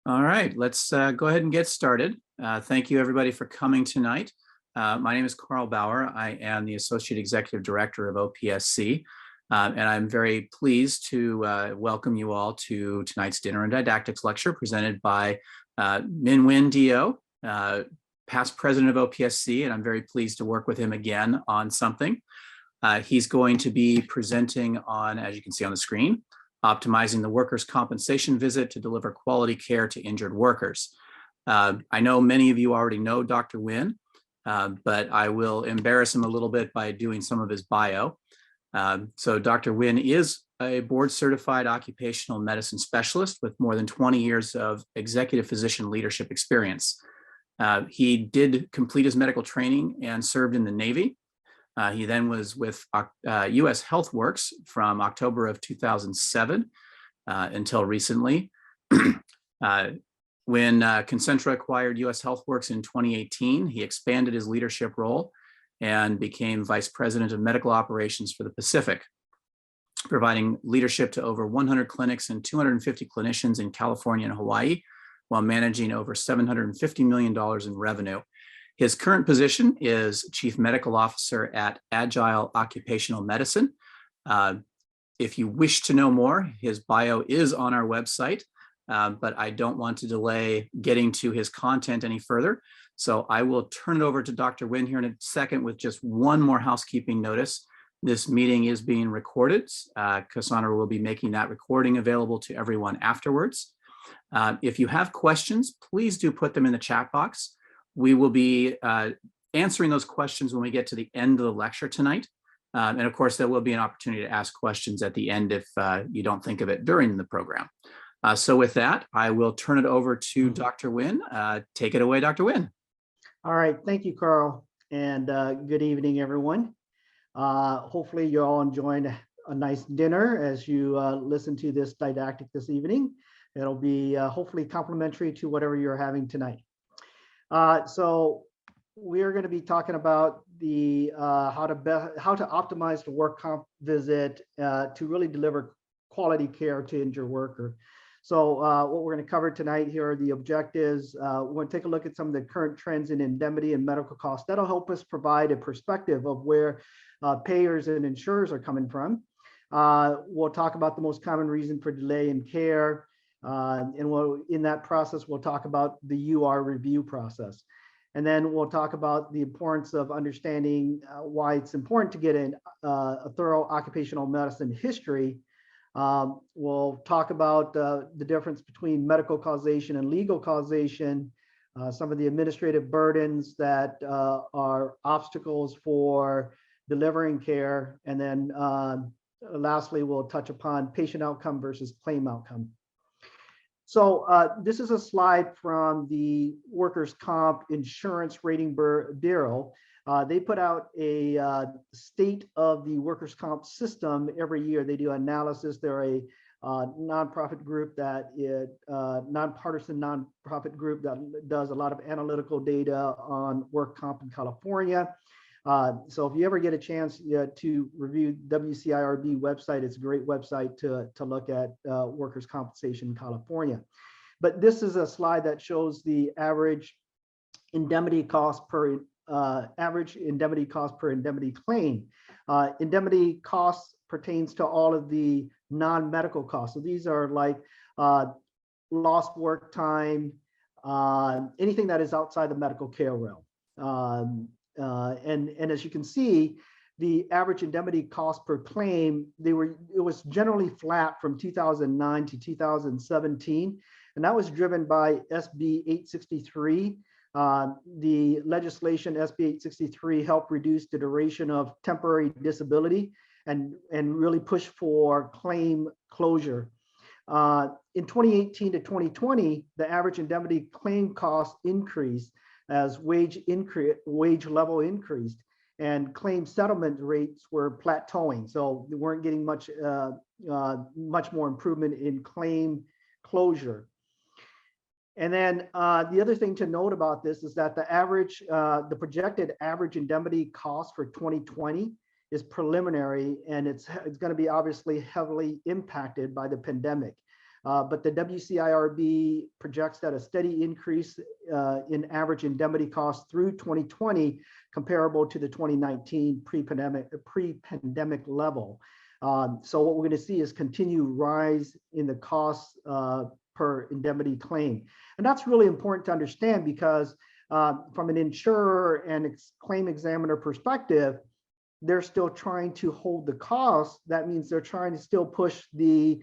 All right, let's go ahead and get started. Thank you, everybody, for coming tonight. My name is Carl Bauer. I am the Associate Executive Director of OPSC, and I'm very pleased to welcome you all to tonight's Dinner and Didactics lecture presented by Min Win Do, past president of OPSC, and I'm very pleased to work with him again on something. He's going to be presenting on, as you can see on the screen, optimizing the workers' compensation visit to deliver quality care to injured workers. I know many of you already know Dr. Wynn, but I will embarrass him a little bit by doing some of his bio. So Dr. Wynn is a board-certified occupational medicine specialist with more than 20 years of executive physician leadership experience. He did complete his medical training and served in the Navy. He then was with U.S. HealthWorks from October of 2007 until recently. When Concentra acquired U.S. HealthWorks in 2018, he expanded his leadership role and became Vice President of Medical Operations for the Pacific, providing leadership to over 100 clinics and 250 clinicians in California and Hawaii, while managing over $750 million in revenue. His current position is Chief Medical Officer at Agile Occupational Medicine. If you wish to know more, his bio is on our website, but I don't want to delay getting to his content any further. So I will turn it over to Dr. Wynn here in a second with just one more housekeeping notice. This meeting is being recorded. Cassandra will be making that recording available to everyone afterwards. If you have questions, please do put them in the chat box. We will be answering those questions when we get to the end of the lecture tonight. And of course, there will be an opportunity to ask questions at the end if you don't think of it during the program. So with that, I will turn it over to Dr. Wynn. Take it away, Dr. Wynn. All right, thank you, Carl, and good evening, everyone. Hopefully you're all enjoying a nice dinner as you listen to this didactic this evening. It'll be hopefully complimentary to whatever you're having tonight. So we're going to be talking about the how to optimize the work comp visit to really deliver quality care to injured worker. So what we're going to cover tonight here are the objectives. We're going to take a look at some of the current trends in indemnity and medical costs. That'll help us provide a perspective of where payers and insurers are coming from. We'll talk about the most common reason for delay in care. And in that process, we'll talk about the UR review process. And then we'll talk about the importance of understanding why it's important to get a thorough occupational medicine history. We'll talk about the difference between medical causation and legal causation, some of the administrative burdens that are obstacles for delivering care. And then lastly, we'll touch upon patient outcome versus claim outcome. So this is a slide from the Workers' Comp Insurance Rating Bureau. They put out a state of the workers' comp system every year. They do analysis. They're a nonprofit group nonpartisan nonprofit group that does a lot of analytical data on work comp in California. So if you ever get a chance to review WCIRB website, it's a great website to look at workers' compensation in California. But this is a slide that shows the average indemnity cost per indemnity claim. Indemnity costs pertains to all of the non-medical costs. So these are like lost work time, anything that is outside the medical care realm. And as you can see, the average indemnity cost per claim, it was generally flat from 2009 to 2017, and that was driven by SB 863. The legislation SB 863 helped reduce the duration of temporary disability and really push for claim closure. In 2018 to 2020, the average indemnity claim cost increased as wage level increased and claim settlement rates were plateauing. So they weren't getting much more improvement in claim closure. And then the other thing to note about this is that the projected average indemnity cost for 2020 is preliminary, and it's going to be obviously heavily impacted by the pandemic. But the WCIRB projects that a steady increase in average indemnity costs through 2020 comparable to the 2019 pre-pandemic level. So what we're going to see is continued rise in the costs per indemnity claim. And that's really important to understand because from an insurer and claim examiner perspective, they're still trying to hold the cost. That means they're trying to still push the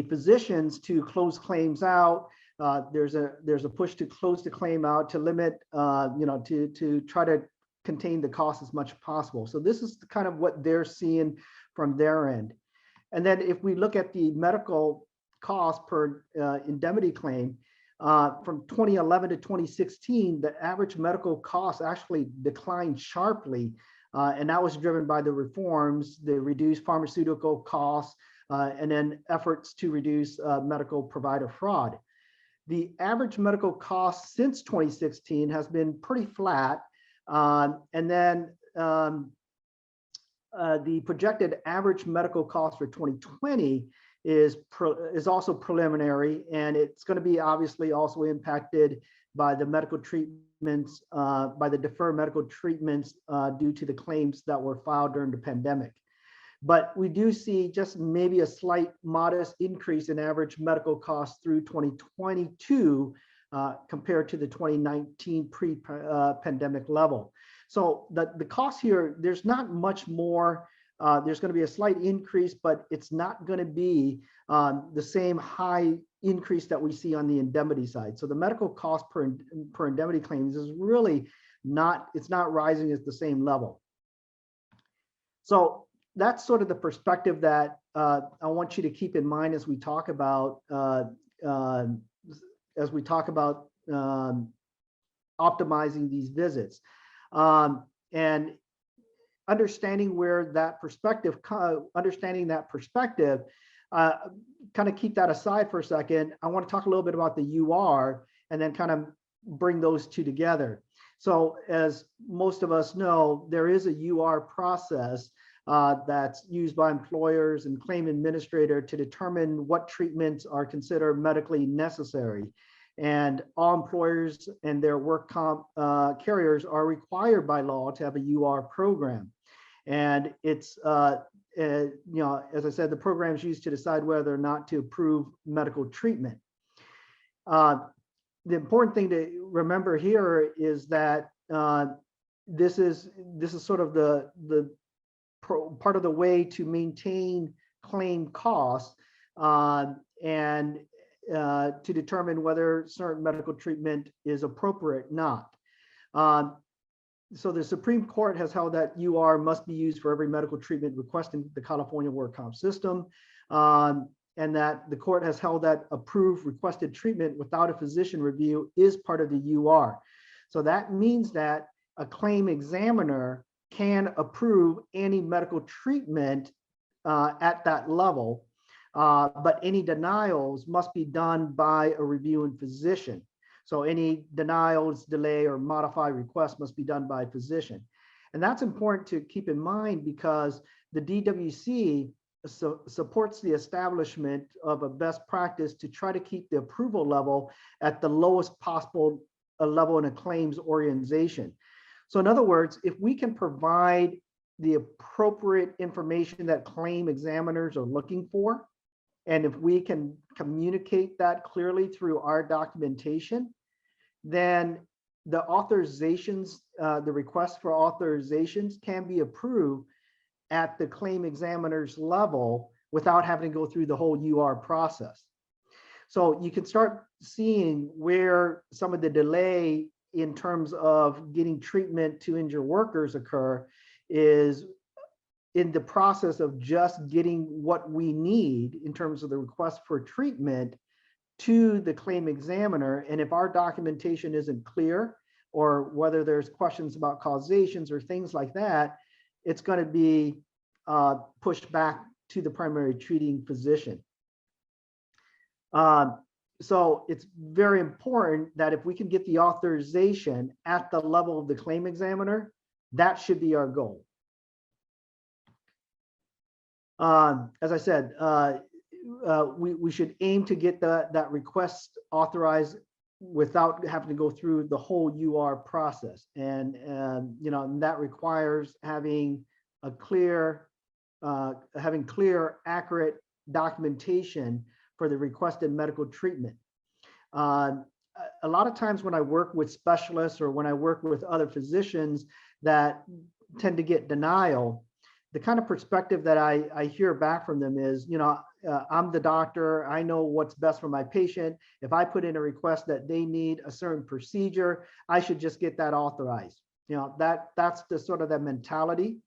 physicians to close claims out. There's a push to close the claim out to limit, to try to contain the cost as much as possible. So this is kind of what they're seeing from their end. And then if we look at the medical cost per indemnity claim, from 2011 to 2016, the average medical cost actually declined sharply. And that was driven by the reforms, the reduced pharmaceutical costs, and then efforts to reduce medical provider fraud. The average medical cost since 2016 has been pretty flat. And then the projected average medical cost for 2020 is also preliminary, and it's going to be obviously also impacted by the medical treatments, by the deferred medical treatments due to the claims that were filed during the pandemic. But we do see just maybe a slight modest increase in average medical costs through 2022 compared to the 2019 pre-pandemic level. So the cost here, there's not much more. There's going to be a slight increase, but it's not going to be the same high increase that we see on the indemnity side. So the medical cost per indemnity claims is really not, it's not rising at the same level. So that's sort of the perspective that I want you to keep in mind as we talk about optimizing these visits. And understanding where that perspective, kind of keep that aside for a second. I want to talk a little bit about the UR and then kind of bring those two together. So as most of us know, there is a UR process that's used by employers and claim administrator to determine what treatments are considered medically necessary. And all employers and their work comp carriers are required by law to have a UR program. And it's, as I said, the program is used to decide whether or not to approve medical treatment. The important thing to remember here is that this is sort of the part of the way to maintain claim costs and to determine whether certain medical treatment is appropriate or not. So the Supreme Court has held that UR must be used for every medical treatment requested in the California work comp system, and that the court has held that approved requested treatment without a physician review is part of the UR. So that means that a claim examiner can approve any medical treatment at that level, but any denials must be done by a reviewing physician. So any denials, delay, or modify requests must be done by a physician. And that's important to keep in mind because the DWC supports the establishment of a best practice to try to keep the approval level at the lowest possible level in a claims organization. So in other words, if we can provide the appropriate information that claim examiners are looking for, and if we can communicate that clearly through our documentation, then the authorizations, the request for authorizations can be approved at the claim examiner's level without having to go through the whole UR process. So you can start seeing where some of the delay in terms of getting treatment to injured workers occur is in the process of just getting what we need in terms of the request for treatment to the claim examiner. And if our documentation isn't clear, or whether there's questions about causations or things like that, it's going to be pushed back to the primary treating physician. So it's very important that if we can get the authorization at the level of the claim examiner, that should be our goal. As I said, we should aim to get that request authorized without having to go through the whole UR process. And that requires having a clear, accurate documentation for the requested medical treatment. A lot of times when I work with specialists or when I work with other physicians that tend to get denial, the kind of perspective that I hear back from them is, I'm the doctor, I know what's best for my patient. If I put in a request that they need a certain procedure, I should just get that authorized. That's the sort of the mentality.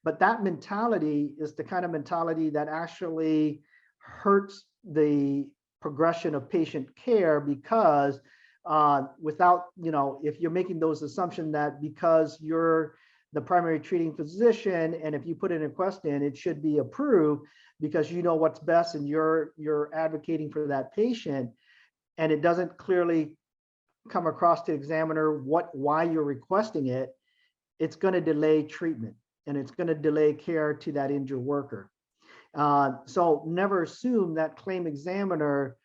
But that mentality is the kind of mentality that actually hurts the progression of patient care, because if you're making those assumptions that because you're the primary treating physician, and if you put in a request in, it should be approved because you know what's best and you're advocating for that patient, and it doesn't clearly come across to examiner why you're requesting it, it's going to delay treatment and it's going to delay care to that injured worker. So never assume that claim examiner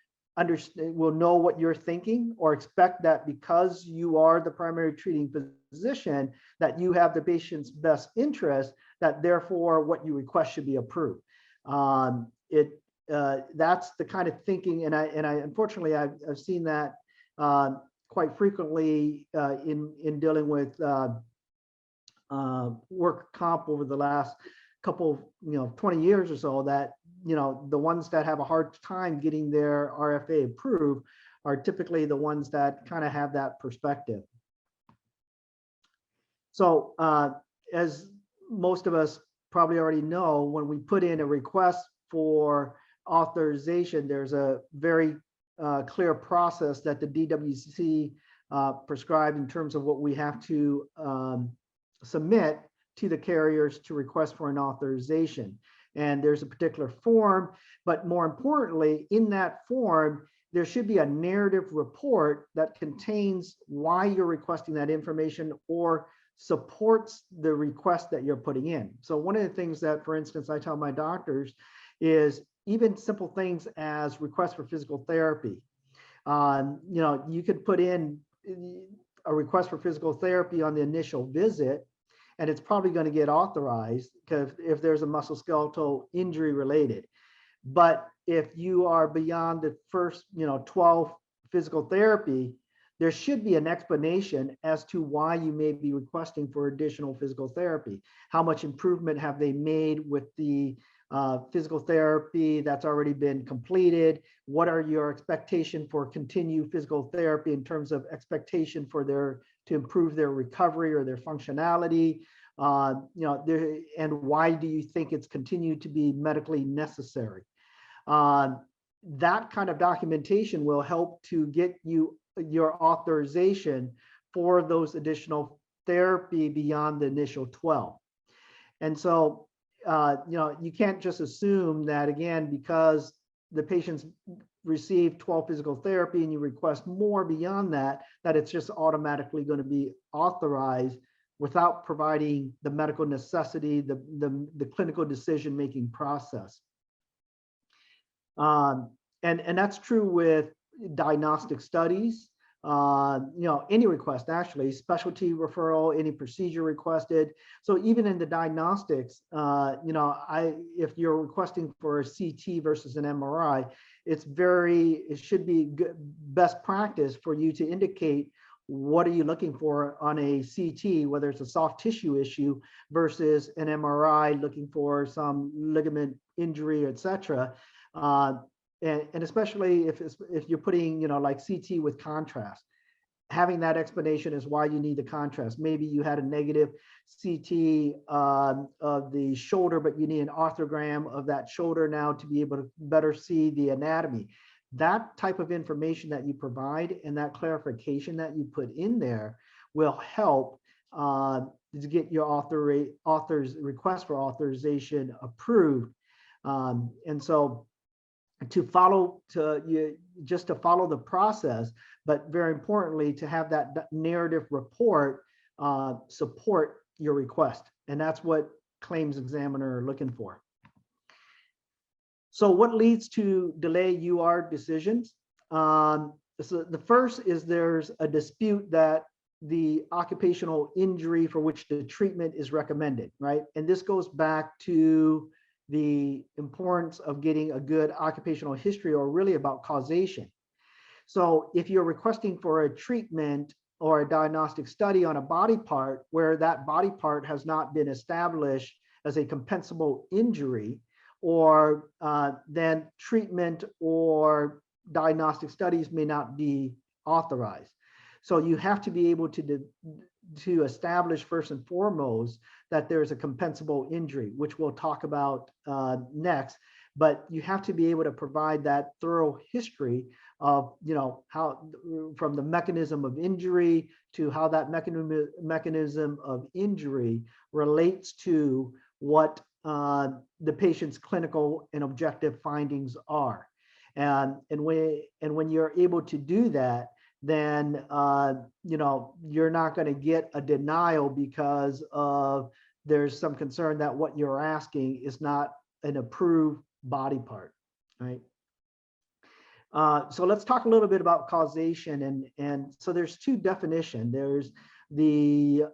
will know what you're thinking, or expect that because you are the primary treating physician that you have the patient's best interest, that therefore what you request should be approved. That's the kind of thinking, and I unfortunately I've seen that quite frequently in dealing with work comp over the last couple 20 years or so, that the ones that have a hard time getting their RFA approved are typically the ones that kind of have that perspective. So as most of us probably already know, when we put in a request for authorization, there's a very clear process that the DWC prescribed in terms of what we have to submit to the carriers to request for an authorization. And there's a particular form, but more importantly, in that form, there should be a narrative report that contains why you're requesting that information or supports the request that you're putting in. So one of the things that, for instance, I tell my doctors is even simple things as request for physical therapy. You could put in a request for physical therapy on the initial visit, and it's probably going to get authorized if there's a musculoskeletal injury related. But if you are beyond the first 12 physical therapy, there should be an explanation as to why you may be requesting for additional physical therapy. How much improvement have they made with the physical therapy that's already been completed? What are your expectations for continued physical therapy in terms of expectation for to improve their recovery or their functionality? And why do you think it's continued to be medically necessary? That kind of documentation will help to get you your authorization for those additional therapy beyond the initial 12. And so, you can't just assume that, again, because the patient's received 12 physical therapy and you request more beyond that, that it's just automatically going to be authorized without providing the medical necessity, the clinical decision-making process. And that's true with diagnostic studies, any request, actually, specialty referral, any procedure requested. So even in the diagnostics, if you're requesting for a CT versus an MRI, it should be good, best practice for you to indicate what are you looking for on a CT, whether it's a soft tissue issue versus an MRI looking for some ligament injury, etc. And especially if you're putting, like CT with contrast, having that explanation is why you need the contrast. Maybe you had a negative CT of the shoulder, but you need an arthrogram of that shoulder now to be able to better see the anatomy. That type of information that you provide and that clarification that you put in there will help to get your author's request for authorization approved. And so to follow the process, but very importantly, to have that narrative report support your request. And that's what claims examiner are looking for. So what leads to delay UR decisions? So the first is there's a dispute that the occupational injury for which the treatment is recommended, right? And this goes back to the importance of getting a good occupational history, or really about causation. So if you're requesting for a treatment or a diagnostic study on a body part where that body part has not been established as a compensable injury, or then treatment or diagnostic studies may not be authorized. So you have to be able to establish first and foremost that there's a compensable injury, which we'll talk about next. But you have to be able to provide that thorough history of, how, from the mechanism of injury to how that mechanism of injury relates to what the patient's clinical and objective findings are. And when you're able to do that, then you're not going to get a denial because of there's some concern that what you're asking is not an approved body part, right? So let's talk a little bit about causation. And so there's two definitions. There's the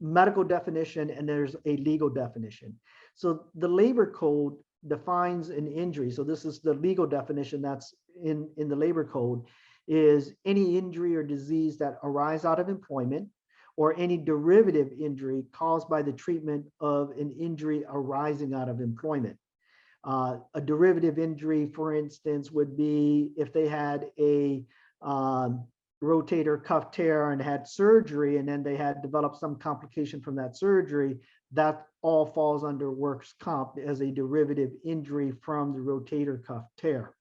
medical definition and there's a legal definition. So the labor code defines an injury. So this is the legal definition that's in the labor code, is any injury or disease that arise out of employment or any derivative injury caused by the treatment of an injury arising out of employment. A derivative injury, for instance, would be if they had a rotator cuff tear and had surgery, and then they had developed some complication from that surgery, that all falls under workers' comp as a derivative injury from the rotator cuff tear.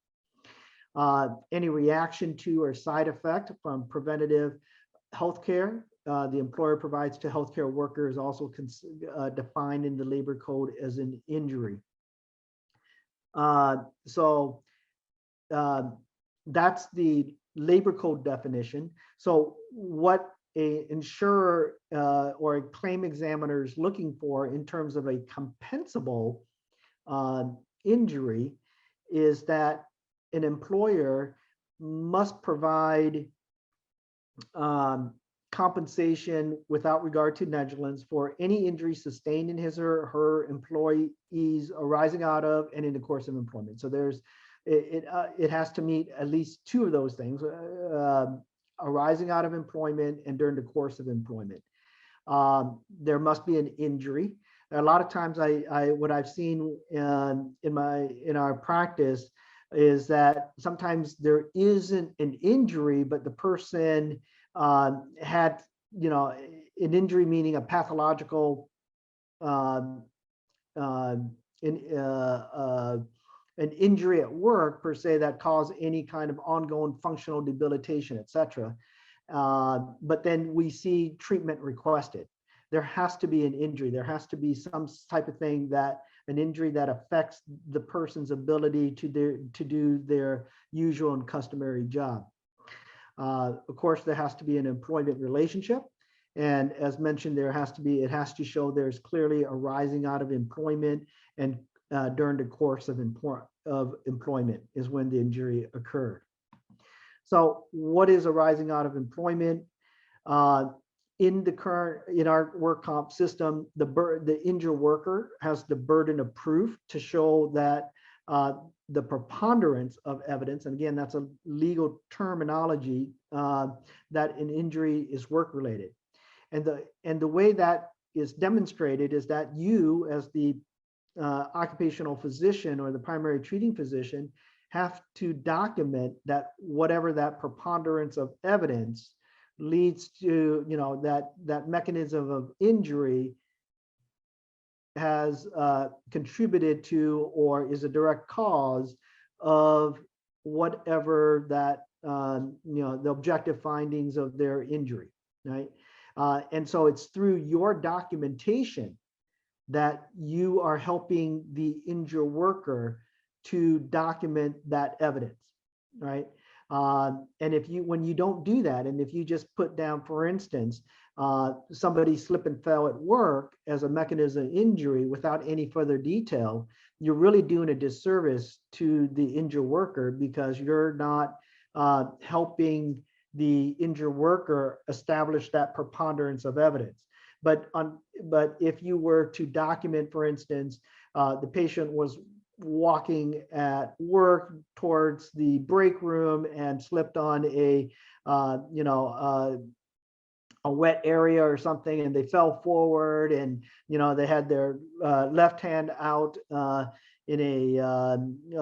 Any reaction to or side effect from preventative healthcare the employer provides to healthcare workers is also defined in the labor code as an injury. So that's the labor code definition. So what a insurer or a claim examiner is looking for in terms of a compensable injury is that an employer must provide compensation without regard to negligence for any injury sustained in his or her employees arising out of and in the course of employment. So there's it has to meet at least two of those things, arising out of employment and during the course of employment. There must be an injury. A lot of times what I've seen in our practice is that sometimes there isn't an injury, but the person had, an injury, meaning a pathological, an injury at work per se that caused any kind of ongoing functional debilitation, etc. But then we see treatment requested. There has to be an injury. There has to be some type of thing an injury that affects the person's ability to do their usual and customary job. Of course, there has to be an employment relationship. And as mentioned, it has to show there's clearly arising out of employment, and during the course of employment is when the injury occurred. So what is arising out of employment? In our work comp system, the injured worker has the burden of proof to show that the preponderance of evidence, and again, that's a legal terminology, that an injury is work-related. And the way that is demonstrated is that you, as the occupational physician or the primary treating physician, have to document that whatever that preponderance of evidence leads to, that mechanism of injury has contributed to or is a direct cause of whatever that, the objective findings of their injury, right? And so it's through your documentation that you are helping the injured worker to document that evidence, right? And when you don't do that, and if you just put down, for instance, somebody slipped and fell at work as a mechanism of injury without any further detail, you're really doing a disservice to the injured worker, because you're not helping the injured worker establish that preponderance of evidence. But if you were to document, for instance, the patient was walking at work towards the break room and slipped on a wet area or something, and they fell forward, and they had their left hand out in a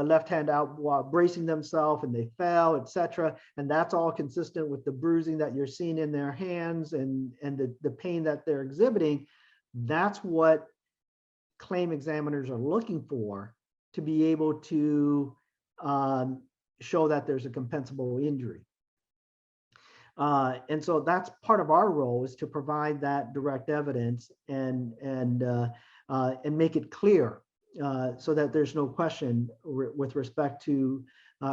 left hand out while bracing themselves, and they fell, etc. And that's all consistent with the bruising that you're seeing in their hands and the pain that they're exhibiting. That's what claim examiners are looking for, to be able to show that there's a compensable injury. And so that's part of our role, is to provide that direct evidence and make it clear, so that there's no question with respect to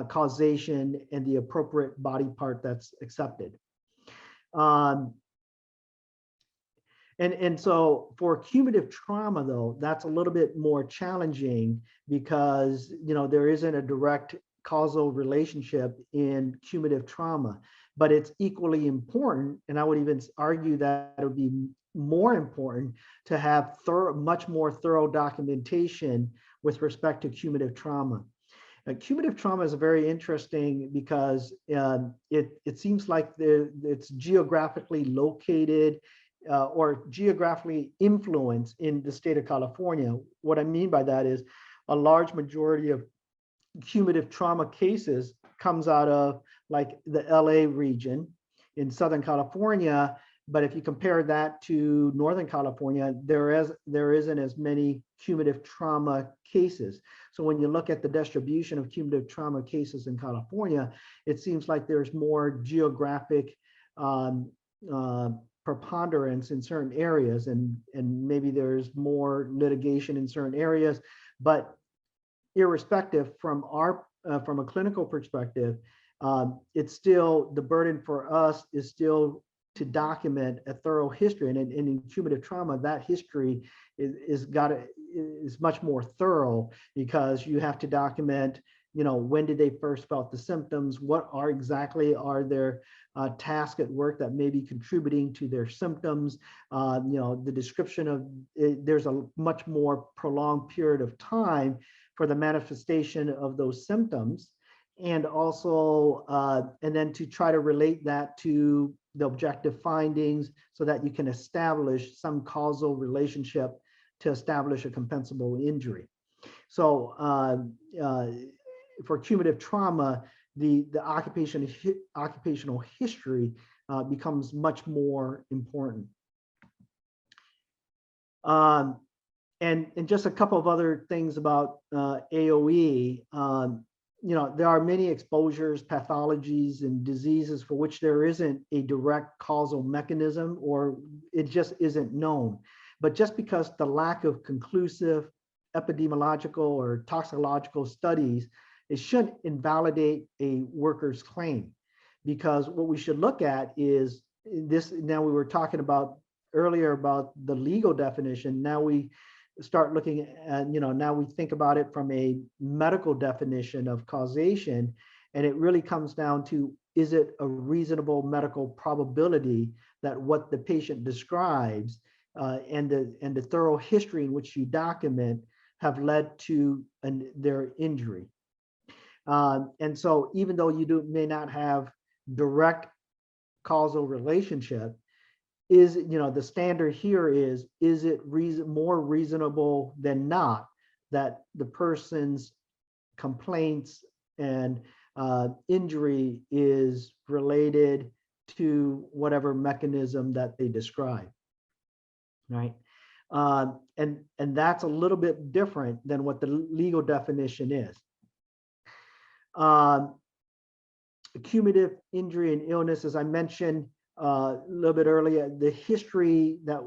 causation and the appropriate body part that's accepted. And so for cumulative trauma, though, that's a little bit more challenging, because there isn't a direct causal relationship in cumulative trauma, but it's equally important, and I would even argue that it would be more important to have much more thorough documentation with respect to cumulative trauma. Cumulative trauma is very interesting, because it seems like it's geographically located or geographically influenced in the state of California. What I mean by that is a large majority of cumulative trauma cases comes out of like the LA region in Southern California. But if you compare that to Northern California, there isn't as many cumulative trauma cases. So when you look at the distribution of cumulative trauma cases in California, it seems like there's more geographic preponderance in certain areas, and maybe there's more litigation in certain areas. But irrespective, from a clinical perspective, it's still, the burden for us is still to document a thorough history, and in cumulative trauma, that history is much more thorough, because you have to document, when did they first felt the symptoms, what are their tasks at work that may be contributing to their symptoms, the description of there's a much more prolonged period of time for the manifestation of those symptoms, and also and then to try to relate that to the objective findings, so that you can establish some causal relationship to establish a compensable injury. So for cumulative trauma, the occupational history becomes much more important. And just a couple of other things about AOE. There are many exposures, pathologies, and diseases for which there isn't a direct causal mechanism, or it just isn't known. But just because the lack of conclusive epidemiological or toxicological studies, it shouldn't invalidate a worker's claim. Because what we should look at is this. Now, we were talking about earlier about the legal definition. Now we start looking at, now we think about it from a medical definition of causation, and it really comes down to, is it a reasonable medical probability that what the patient describes and the thorough history in which you document have led to their injury. And so even though you may not have direct causal relationship, is, the standard here is it more reasonable than not that the person's complaints and injury is related to whatever mechanism that they describe, right? And that's a little bit different than what the legal definition is. Cumulative injury and illness, as I mentioned a little bit earlier, the history that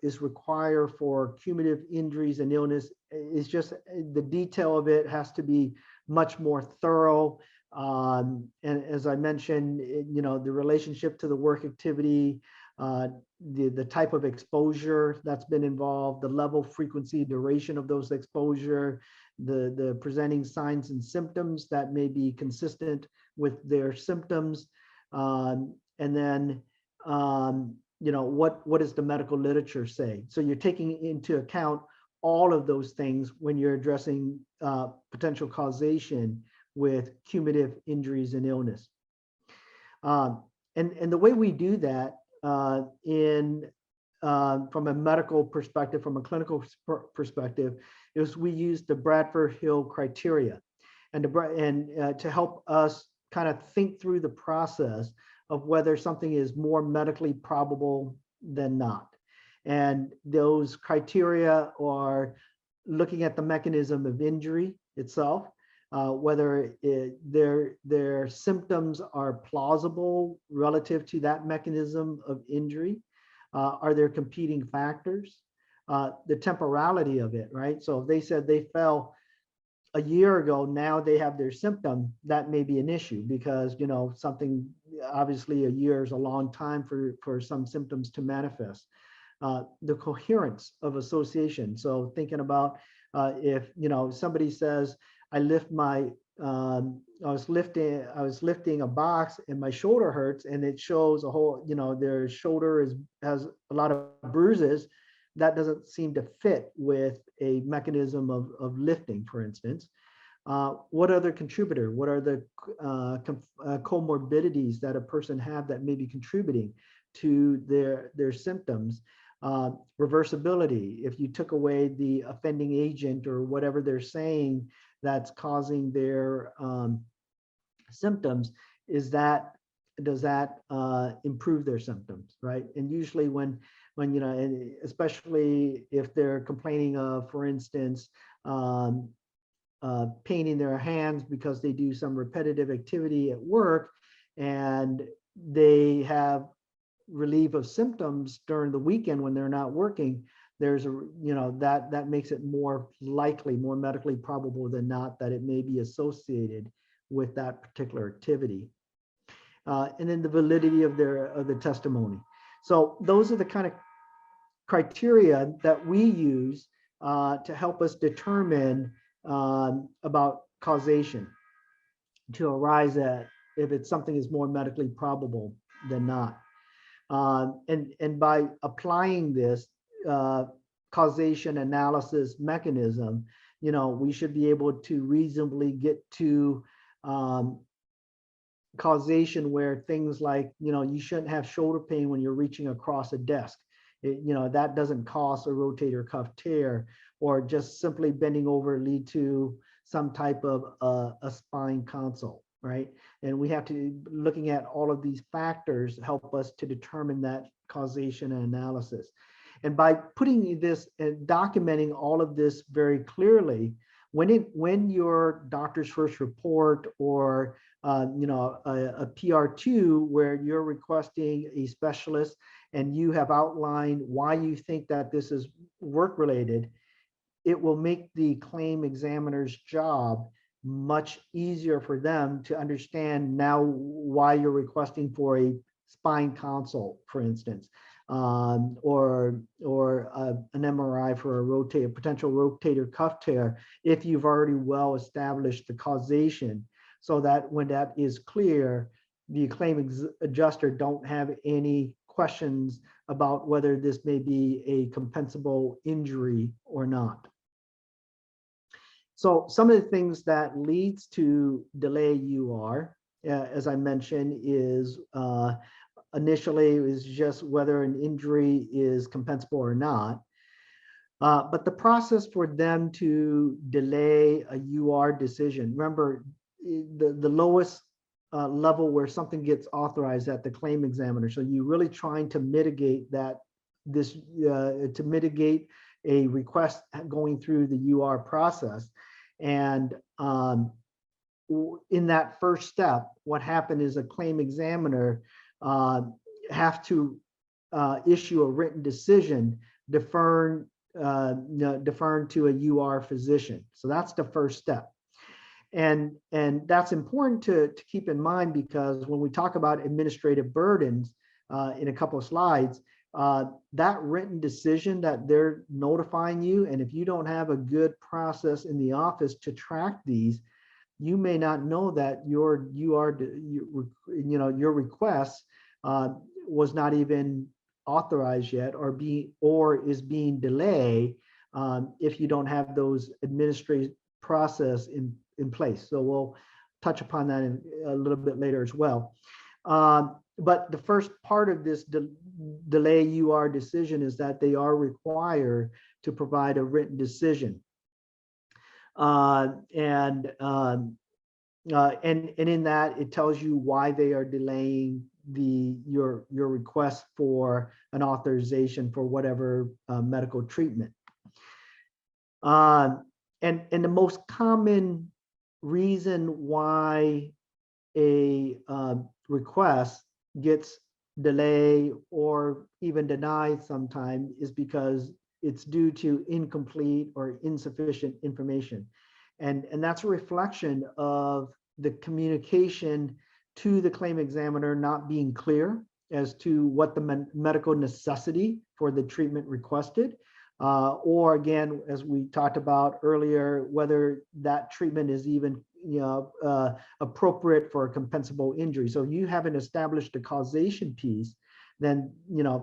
is required for cumulative injuries and illness is just, the detail of it has to be much more thorough. And as I mentioned, the relationship to the work activity, the type of exposure that's been involved, the level, frequency, duration of those exposure, the presenting signs and symptoms that may be consistent with their symptoms, and then what does the medical literature say? So you're taking into account all of those things when you're addressing potential causation with cumulative injuries and illness. And the way we do that from a medical perspective, from a clinical perspective, is we use the Bradford-Hill criteria, and to help us kind of think through the process of whether something is more medically probable than not. And those criteria are looking at the mechanism of injury itself, whether their symptoms are plausible relative to that mechanism of injury. Are there competing factors? The temporality of it, right? So if they said they fell a year ago, now they have their symptom, that may be an issue because, something, obviously a year is a long time for some symptoms to manifest. The coherence of association. So thinking about if, somebody says, I was lifting a box and my shoulder hurts, and it shows a whole, their shoulder has a lot of bruises. That doesn't seem to fit with a mechanism of lifting, for instance. What other contributor? What are the comorbidities that a person have that may be contributing to their symptoms? Reversibility. If you took away the offending agent or whatever they're saying that's causing their symptoms, does that improve their symptoms, right? And usually when and especially if they're complaining of, for instance, pain in their hands because they do some repetitive activity at work, and they have relief of symptoms during the weekend when they're not working, there's that makes it more likely, more medically probable than not that it may be associated with that particular activity. And then the validity of the testimony. So those are the kind of criteria that we use to help us determine about causation, to arise at if it's something is more medically probable than not. And by applying this causation analysis mechanism, we should be able to reasonably get to causation where things like, you shouldn't have shoulder pain when you're reaching across a desk. That doesn't cause a rotator cuff tear, or just simply bending over lead to some type of a spine consult, right? And we have to, looking at all of these factors, help us to determine that causation and analysis. And by putting this and documenting all of this very clearly, when your doctor's first report or a PR2 where you're requesting a specialist and you have outlined why you think that this is work-related, it will make the claim examiner's job much easier for them to understand now why you're requesting for a spine consult, for instance, or an MRI for a potential rotator cuff tear, if you've already well established the causation, so that when that is clear, the claim adjuster don't have any questions about whether this may be a compensable injury or not. So some of the things that leads to delay UR, as I mentioned, is initially is just whether an injury is compensable or not. But the process for them to delay a UR decision, remember the lowest level where something gets authorized at the claim examiner. So you're really trying to mitigate to mitigate a request going through the UR process. And in that first step, what happened is a claim examiner have to issue a written decision deferring to a UR physician. So that's the first step. And that's important to keep in mind, because when we talk about administrative burdens, in a couple of slides, that written decision that they're notifying you, and if you don't have a good process in the office to track these, you may not know that your request was not even authorized yet, or is being delayed if you don't have those administrative process in place. So we'll touch upon that in a little bit later as well. But the first part of this delay UR decision is that they are required to provide a written decision. And in that, it tells you why they are delaying your request for an authorization for whatever medical treatment. And the most common reason why a request gets delayed or even denied sometimes is because it's due to incomplete or insufficient information. And that's a reflection of the communication to the claim examiner not being clear as to what the medical necessity for the treatment requested, or again, as we talked about earlier, whether that treatment is even appropriate for a compensable injury. So you haven't established the causation piece, then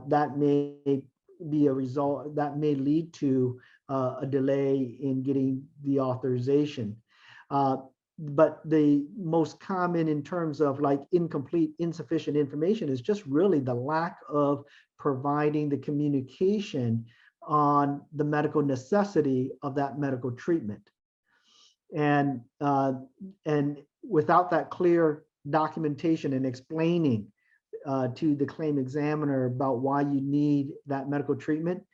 that may be a result that may lead to a delay in getting the authorization. But the most common in terms of like incomplete, insufficient information is just really the lack of providing the communication on the medical necessity of that medical treatment. And without that clear documentation and explaining to the claim examiner about why you need that medical treatment,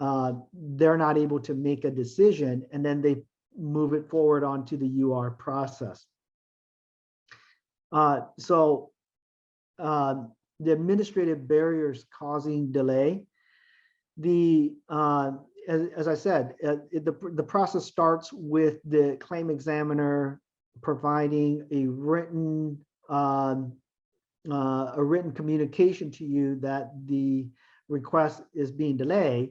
they're not able to make a decision, and then they move it forward onto the UR process. So the administrative barriers causing delay, as I said, the process starts with the claim examiner providing a written communication to you that the request is being delayed.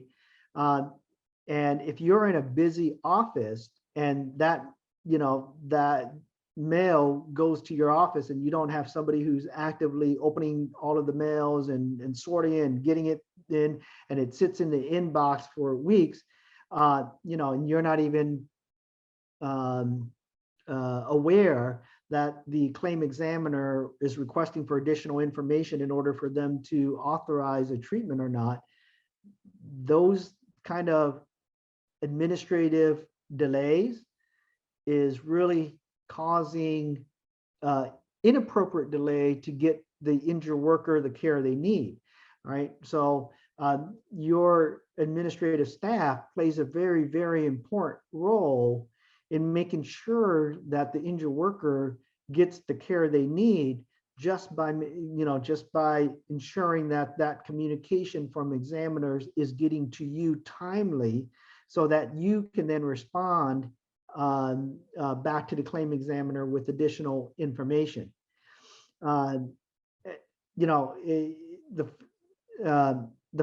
And if you're in a busy office and that mail goes to your office and you don't have somebody who's actively opening all of the mails and sorting and getting it in, and it sits in the inbox for weeks, and you're not even aware that the claim examiner is requesting for additional information in order for them to authorize a treatment or not, those kind of administrative delays is really causing inappropriate delay to get the injured worker the care they need, right? So your administrative staff plays a very, very important role in making sure that the injured worker gets the care they need just by ensuring that that communication from examiners is getting to you timely, so that you can then respond back to the claim examiner with additional information. The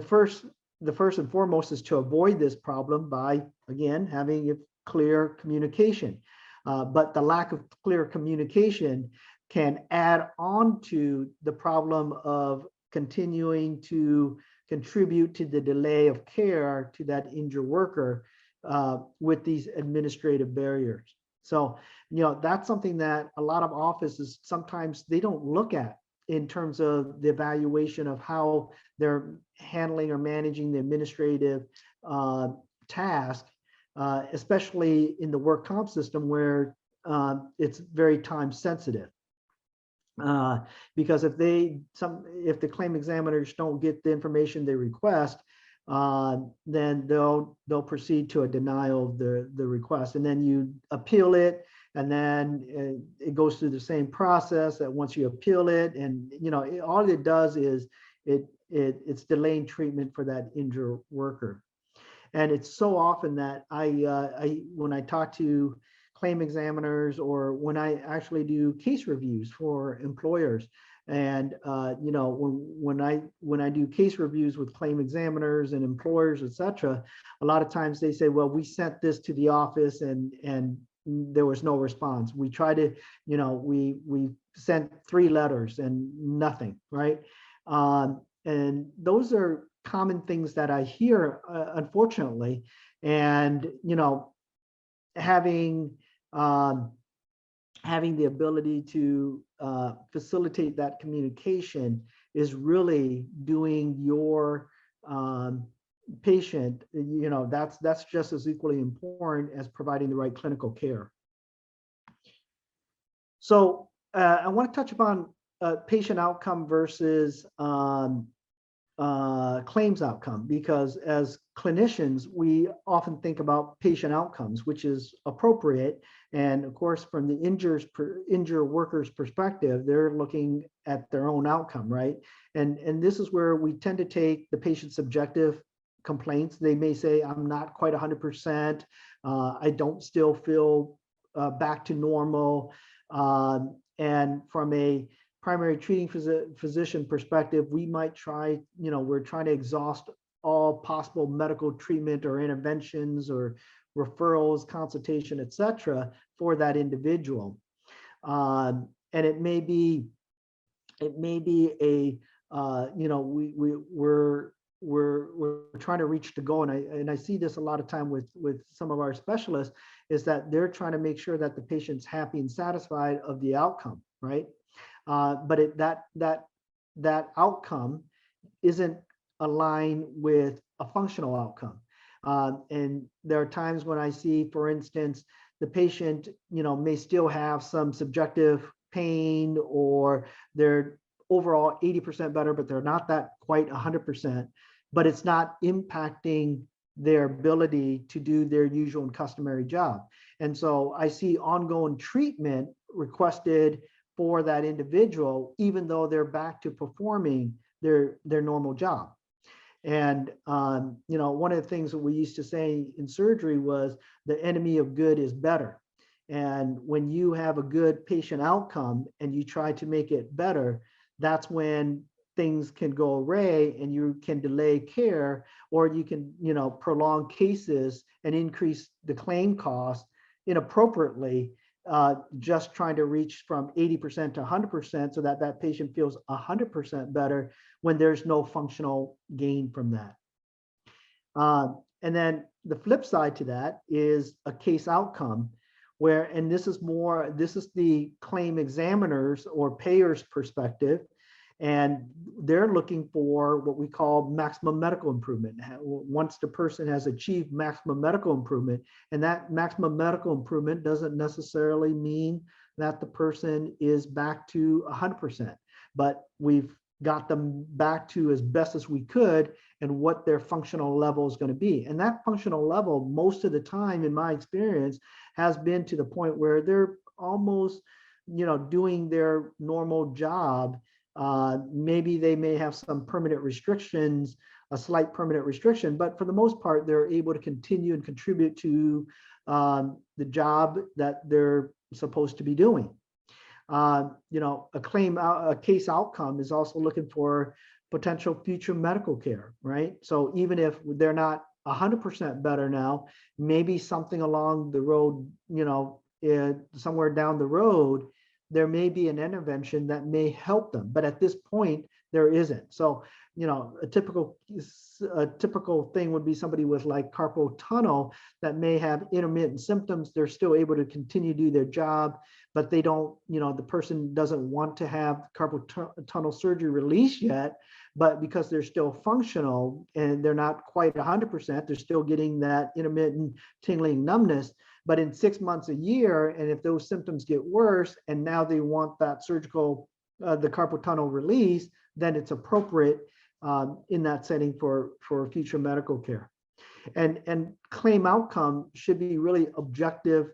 first and foremost is to avoid this problem by, again, having clear communication. But the lack of clear communication can add on to the problem of continuing to contribute to the delay of care to that injured worker with these administrative barriers. So, that's something that a lot of offices sometimes they don't look at in terms of the evaluation of how they're handling or managing the administrative task, especially in the work comp system where it's very time sensitive. Because if the claim examiners don't get the information they request, then they'll proceed to a denial of the request, and then you appeal it, and then it goes through the same process. That once you appeal it, and all it does is it's delaying treatment for that injured worker. And it's so often that when I talk to claim examiners, or when I actually do case reviews for employers, And when I do case reviews with claim examiners and employers, et cetera, a lot of times they say, well, we sent this to the office and there was no response. We tried to, we sent 3 letters and nothing, right? And those are common things that I hear, unfortunately. And having the ability to facilitate that communication is really doing your patient, that's just as equally important as providing the right clinical care. So I want to touch upon patient outcome versus claims outcome, because as clinicians, we often think about patient outcomes, which is appropriate. And of course, from the injured worker's perspective, they're looking at their own outcome, right? And this is where we tend to take the patient's subjective complaints. They may say, I'm not quite 100%. I don't still feel back to normal. And from a primary treating physician perspective, we might try, we're trying to exhaust all possible medical treatment or interventions or referrals, consultation, et cetera, for that individual. And it may be a, we're trying to reach the goal. And I see this a lot of time with some of our specialists, is that they're trying to make sure that the patient's happy and satisfied of the outcome, right? But that outcome isn't aligned with a functional outcome. And there are times when I see, for instance, the patient, may still have some subjective pain, or they're overall 80% better, but they're not that quite 100%, but it's not impacting their ability to do their usual and customary job. And so I see ongoing treatment requested for that individual, even though they're back to performing their normal job. And one of the things that we used to say in surgery was the enemy of good is better. And when you have a good patient outcome and you try to make it better, that's when things can go awry and you can delay care, or you can, prolong cases and increase the claim cost inappropriately, just trying to reach from 80% to 100% so that that patient feels 100% better when there's no functional gain from that. And then the flip side to that is a case outcome where, and this is the claim examiners or payers perspective, and they're looking for what we call maximum medical improvement. Once the person has achieved maximum medical improvement, and that maximum medical improvement doesn't necessarily mean that the person is back to 100%, but we've got them back to as best as we could and what their functional level is going to be. And that functional level, most of the time, in my experience, has been to the point where they're almost, doing their normal job. Maybe they may have some permanent restrictions, a slight permanent restriction, but for the most part, they're able to continue and contribute to the job that they're supposed to be doing. A case outcome is also looking for potential future medical care, right? So even if they're not 100% better now, maybe something along the road, somewhere down the road, there may be an intervention that may help them, but at this point there isn't. So, a typical thing would be somebody with like carpal tunnel that may have intermittent symptoms. They're still able to continue to do their job, but they don't, the person doesn't want to have carpal tunnel surgery release yet, but because they're still functional and they're not quite 100%, they're still getting that intermittent tingling numbness. But in 6 months, a year, and if those symptoms get worse, and now they want that surgical, the carpal tunnel release, then it's appropriate in that setting for future medical care. And claim outcome should be really objective,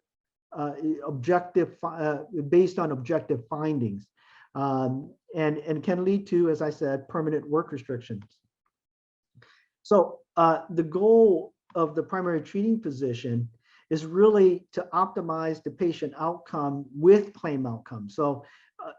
based on objective findings, and can lead to, as I said, permanent work restrictions. So the goal of the primary treating physician is really to optimize the patient outcome with claim outcome. So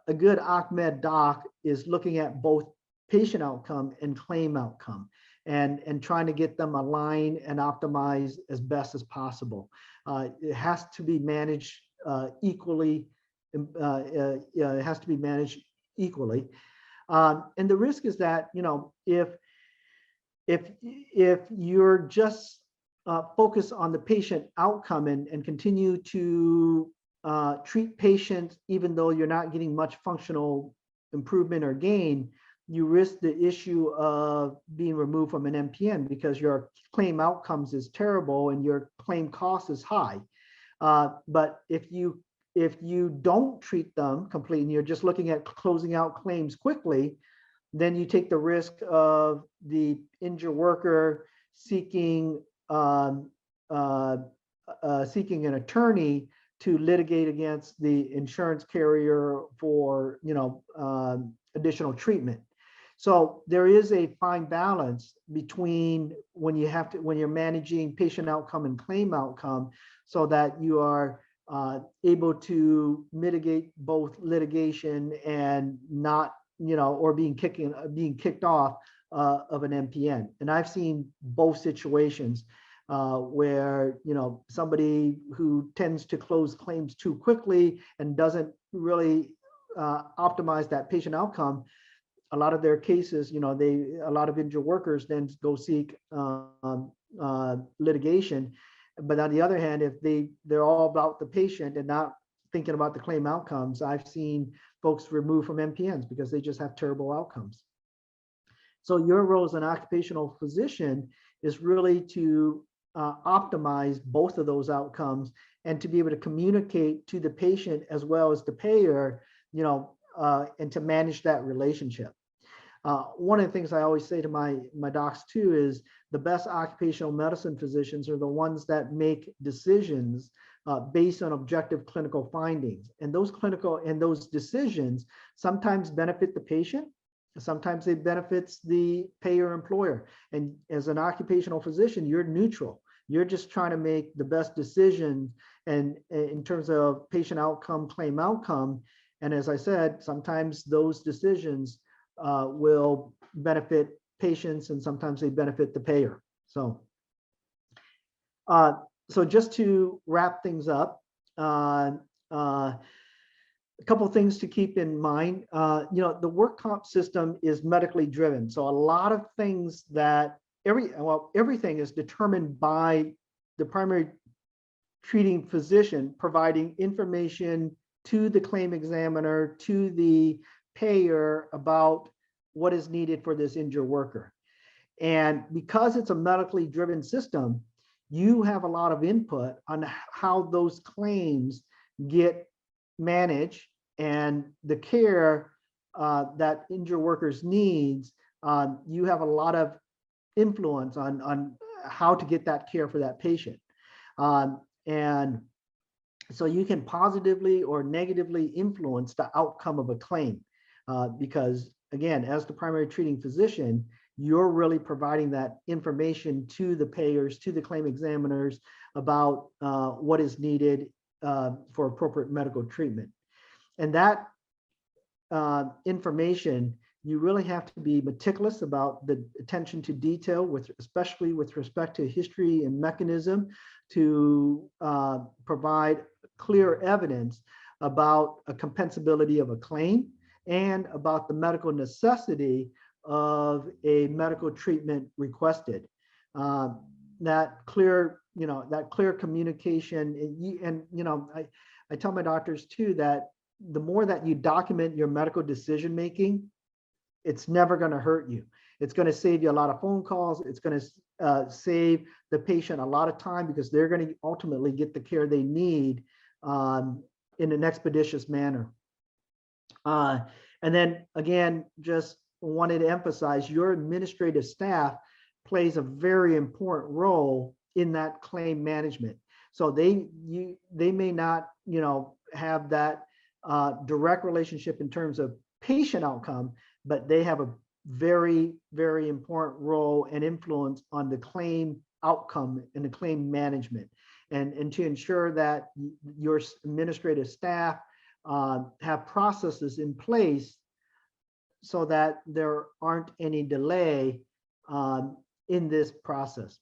a good OCMED doc is looking at both patient outcome and claim outcome, and trying to get them aligned and optimized as best as possible. It has to be managed equally. It has to be managed equally. And the risk is that, you know, if you're just focused on the patient outcome and continue to treat patients, even though you're not getting much functional improvement or gain, you risk the issue of being removed from an MPN because your claim outcomes is terrible and your claim cost is high. But if you don't treat them completely and you're just looking at closing out claims quickly, then you take the risk of the injured worker seeking seeking an attorney to litigate against the insurance carrier for, you know, additional treatment. So there is a fine balance between when you're managing patient outcome and claim outcome, so that you are able to mitigate both litigation and not, you know, or being kicked off of an MPN. And I've seen both situations where, you know, somebody who tends to close claims too quickly and doesn't really optimize that patient outcome. A lot of their cases, you know, a lot of injured workers then go seek litigation. But on the other hand, if they're all about the patient and not thinking about the claim outcomes, I've seen folks removed from MPNs because they just have terrible outcomes. So your role as an occupational physician is really to optimize both of those outcomes and to be able to communicate to the patient as well as the payer, you know, and to manage that relationship. One of the things I always say to my docs too is the best occupational medicine physicians are the ones that make decisions based on objective clinical findings. And those decisions sometimes benefit the patient, sometimes it benefits the payer employer. And as an occupational physician, you're neutral. You're just trying to make the best decision and in terms of patient outcome, claim outcome. And as I said, sometimes those decisions will benefit patients and sometimes they benefit the payer. So, so just to wrap things up, a couple of things to keep in mind. You know, the work comp system is medically driven. So a lot of things that everything is determined by the primary treating physician providing information to the claim examiner, to the payer about what is needed for this injured worker. And because it's a medically driven system, you have a lot of input on how those claims get managed and the care that injured workers needs. You have a lot of influence on how to get that care for that patient. And so you can positively or negatively influence the outcome of a claim because, again, as the primary treating physician, you're really providing that information to the payers, to the claim examiners about what is needed for appropriate medical treatment. And that information, you really have to be meticulous about the attention to detail, especially with respect to history and mechanism, to provide clear evidence about a compensability of a claim and about the medical necessity of a medical treatment requested. That clear communication, and you know, I tell my doctors too that the more that you document your medical decision making, it's never going to hurt you. It's going to save you a lot of phone calls. It's going to save the patient a lot of time because they're going to ultimately get the care they need in an expeditious manner. And then again, just wanted to emphasize your administrative staff plays a very important role in that claim management. So they may not, you know, have that direct relationship in terms of patient outcome, but they have a very, very important role and influence on the claim outcome and the claim management. And to ensure that your administrative staff have processes in place so that there aren't any delay in this process.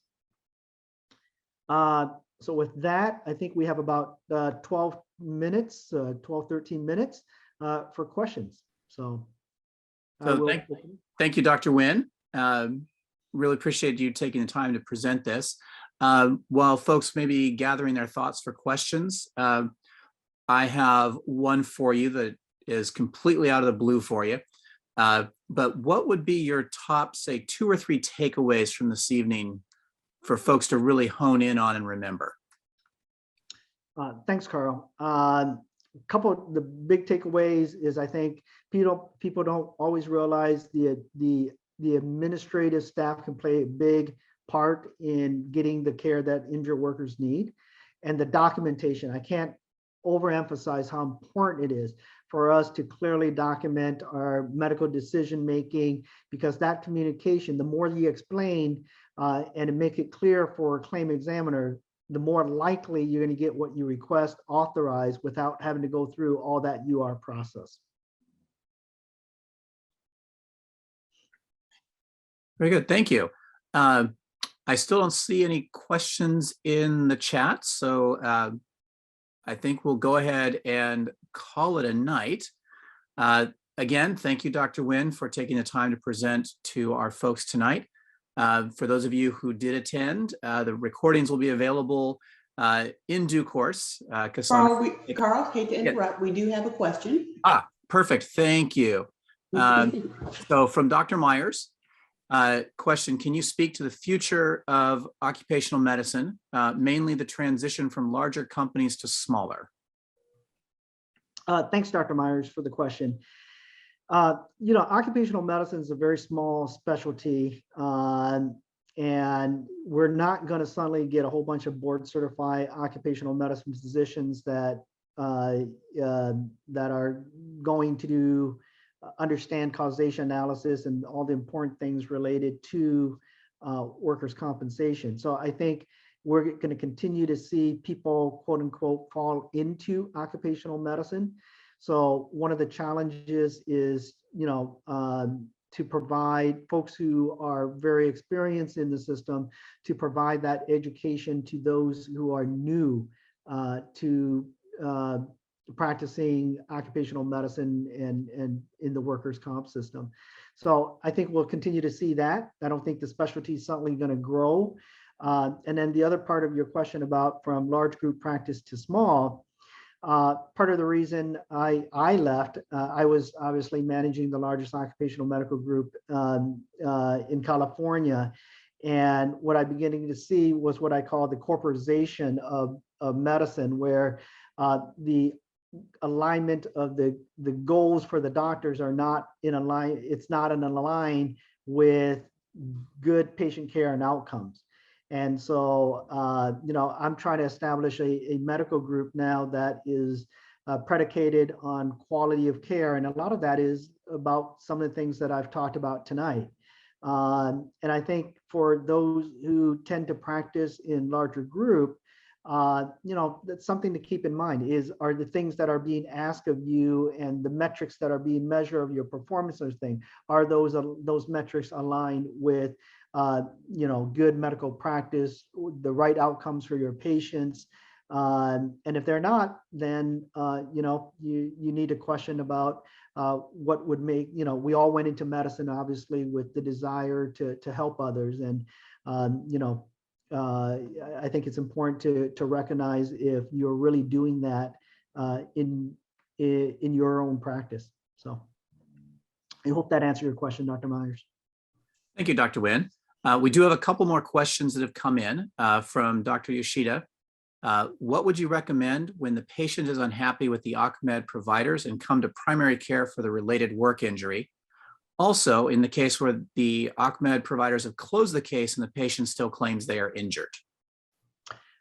So with that, I think we have about 12 minutes, 12, 13 minutes for questions. So I So will. thank you, Dr. Nguyen. Really appreciate you taking the time to present this. While folks may be gathering their thoughts for questions, I have one for you that is completely out of the blue for you. But what would be your top, say, 2 or 3 takeaways from this evening for folks to really hone in on and remember? Thanks, Carl. A couple of the big takeaways is, I think people don't always realize the administrative staff can play a big part in getting the care that injured workers need, and the documentation. I can't overemphasize how important it is for us to clearly document our medical decision making, because that communication, the more you explain and make it clear for a claim examiner, the more likely you're going to get what you request authorized without having to go through all that UR process. Very good, thank you. I still don't see any questions in the chat, so I think we'll go ahead and call it a night. Again, thank you, Dr. Nguyen, for taking the time to present to our folks tonight. For those of you who did attend, the recordings will be available in due course. Carl, hate to interrupt. We do have a question. Perfect. Thank you. So from Dr. Myers, question, can you speak to the future of occupational medicine, mainly the transition from larger companies to smaller? Thanks, Dr. Myers, for the question. Occupational medicine is a very small specialty, and we're not going to suddenly get a whole bunch of board certified occupational medicine physicians that are going to understand causation analysis and all the important things related to workers' compensation. So I think we're going to continue to see people, quote unquote, fall into occupational medicine. So one of the challenges is, to provide folks who are very experienced in the system, to provide that education to those who are new to practicing occupational medicine and in the workers' comp system. So I think we'll continue to see that. I don't think the specialty is suddenly going to grow. And then the other part of your question about from large group practice to small, part of the reason I left, I was obviously managing the largest occupational medical group in California. And what I'm beginning to see was what I call the corporatization of medicine, where the alignment of the goals for the doctors are not in align. It's not in line with good patient care and outcomes. And so, I'm trying to establish a medical group now that is predicated on quality of care. And a lot of that is about some of the things that I've talked about tonight. And I think for those who tend to practice in larger group, that's something to keep in mind are the things that are being asked of you and the metrics that are being measured of your performance of thing, are those metrics aligned with good medical practice, the right outcomes for your patients. And if they're not, then, you need to question about what would make, we all went into medicine, obviously, with the desire to help others. And, I think it's important to recognize if you're really doing that in your own practice. So I hope that answered your question, Dr. Myers. Thank you, Dr. Nguyen. We do have a couple more questions that have come in from Dr. Yoshida. What would you recommend when the patient is unhappy with the OCMED providers and come to primary care for the related work injury? Also, in the case where the OCMED providers have closed the case and the patient still claims they are injured.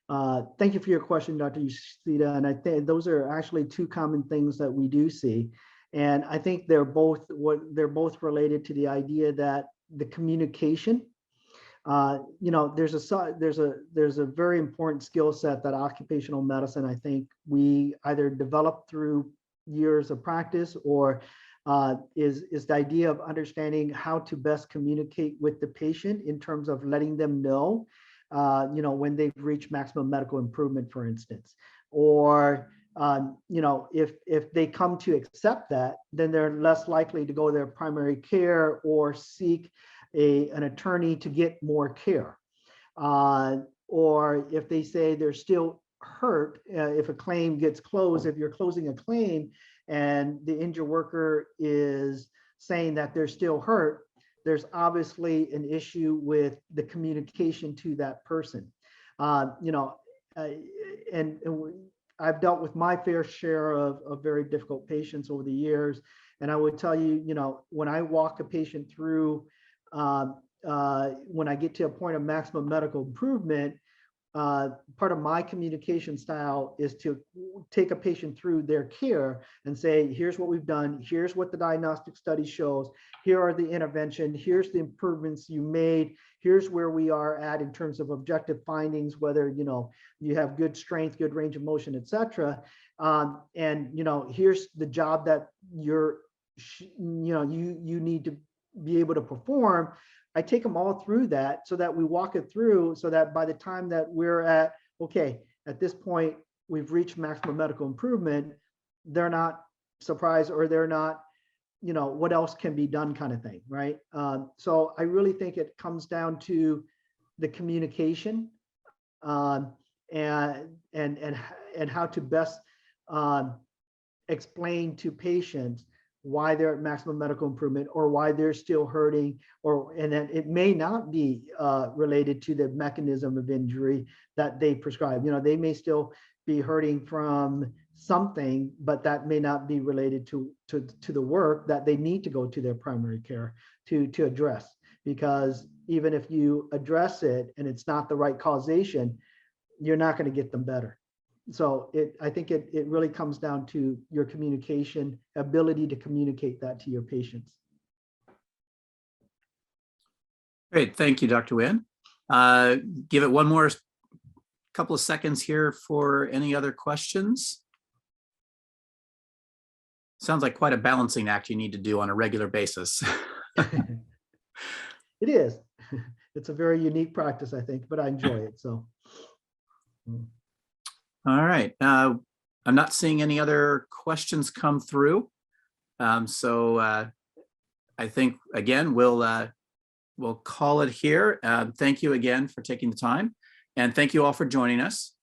Thank you for your question, Dr. Yoshida. And I think those are actually two common things that we do see. And I think they're both related to the idea that the communication, there's a very important skill set that occupational medicine, I think we either develop through years of practice, or is the idea of understanding how to best communicate with the patient in terms of letting them know, when they've reached maximum medical improvement, for instance, or if they come to accept that, then they're less likely to go to their primary care or seek an attorney to get more care. Or if they say they're still hurt, if a claim gets closed, if you're closing a claim and the injured worker is saying that they're still hurt, there's obviously an issue with the communication to that person. And I've dealt with my fair share of very difficult patients over the years. And I would tell you, when I walk a patient through, when I get to a point of maximum medical improvement, part of my communication style is to take a patient through their care and say, here's what we've done. Here's what the diagnostic study shows. Here are the intervention. Here's the improvements you made. Here's where we are at in terms of objective findings, whether, you have good strength, good range of motion, et cetera. And, here's the job that you need to be able to perform. I take them all through that so that we walk it through so that by the time that we're at this point, we've reached maximum medical improvement, they're not surprised, or they're not, what else can be done kind of thing, right? So I really think it comes down to the communication and how to best explain to patients why they're at maximum medical improvement, or why they're still hurting, and then it may not be related to the mechanism of injury that they prescribe. They may still be hurting from something, but that may not be related to the work that they need to go to their primary care to address. Because even if you address it and it's not the right causation, you're not going to get them better. So I think it really comes down to your communication, ability to communicate that to your patients. Great, thank you, Dr. Nguyen. Give it one more couple of seconds here for any other questions. Sounds like quite a balancing act you need to do on a regular basis. It is. It's a very unique practice, I think, but I enjoy it. So. All right. I'm not seeing any other questions come through. So I think, again, we'll call it here. Thank you again for taking the time. And thank you all for joining us.